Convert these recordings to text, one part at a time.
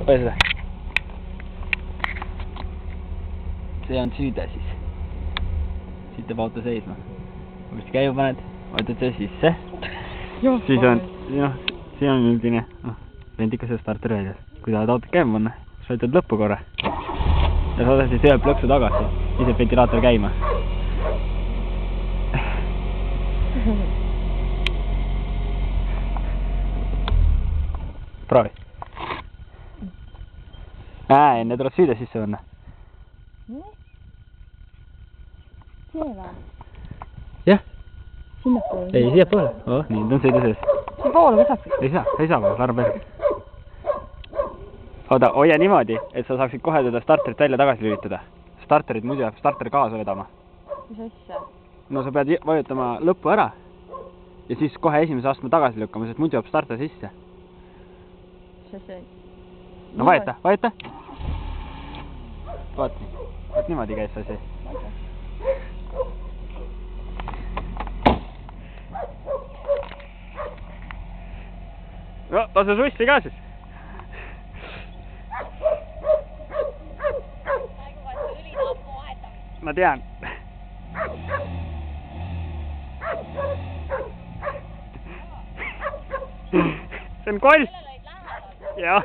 hoia seda. See on süüde siis. Siit teeb auto seisma. Uuesti käiva paned, võtad see sisse. Siis on, siin on üldine, vendikas ja starter väljas. Kui tahad autot käima panna, siis võtad lõppu korra. Ja saadad siis ühe plõksu tagasi, siis jääb ventilaator käima. Proovi. Enne tuleb süüde sisse panna. Nii? Siia või? Jah. Sinna poole? Ei, siia poole. Nii, ta on sõidu sees. Siia poole ka saaks? Ei saa poole, arva peale. Oota, hoia niimoodi, et sa saaksid kohe teda starterit välja tagasi lülitada. Starterit muidu jääb starter kaasa vedama. Mis asja? No sa pead vajutama lõppu ära ja siis kohe esimese astme tagasi lükkama, sest muidu jääb starter sisse. Mis asja? No vajuta. Vaat niimoodi käis see asi. No, lase sussi ka siis. Ma tean. See on koll. Jah.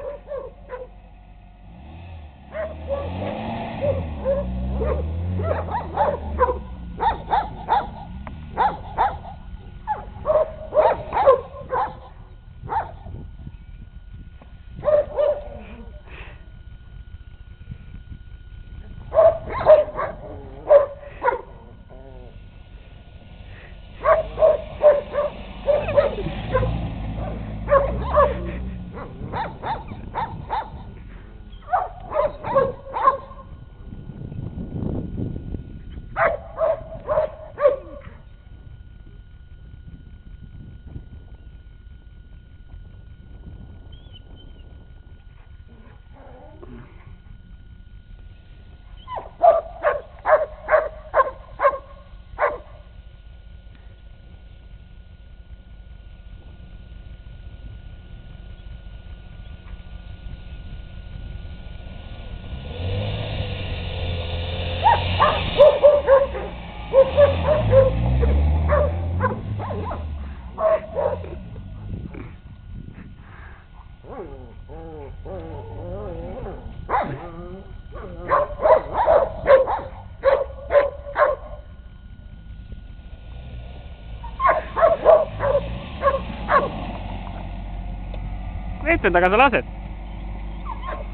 Ettendaga sa lased?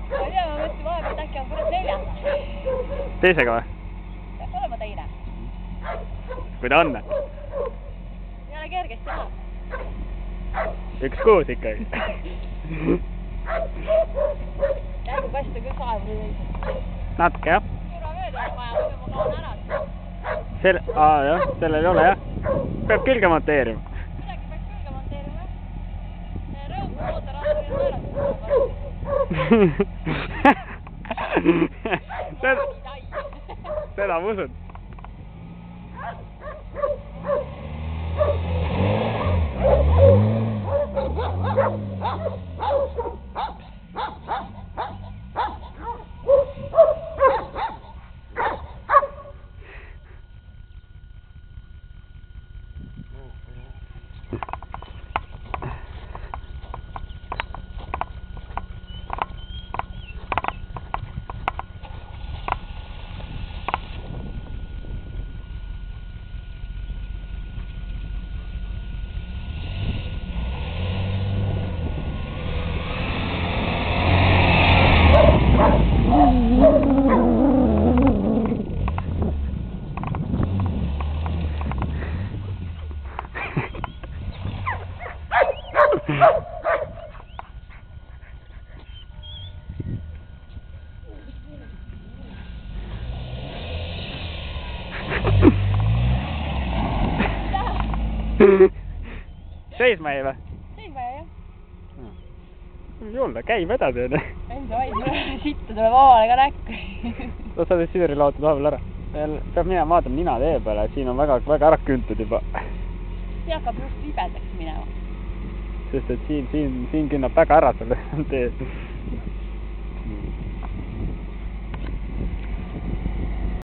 Ma ei tea, ma mõtlesin vahepealt äkki on kurat neljas. Teisega või? Peaks olema teine. Kui ta on? Ei ole kergesti näha. 1-6 ikkagi. Järgu paista küll kaevu teised. Natuke jah. Surva mööda on vaja, muidu ma kaon ära. Jah, sellel ei ole jah. Peab külge monteerima. Midagi peaks külge monteerima. Rõõm mootor on Seda ma usun. Seisma jäi või? Seisma jäi jah. Julle, käib edasi onju. Enda vaid, sitta tuleb avale ka näkku. No sa teed siduri laotud vahepeal ära. Peab minema vaatama nina tee peale, siin on väga ära küntud juba. See hakkab just libedaks minema. Sest et siin künnab väga ära selle tee.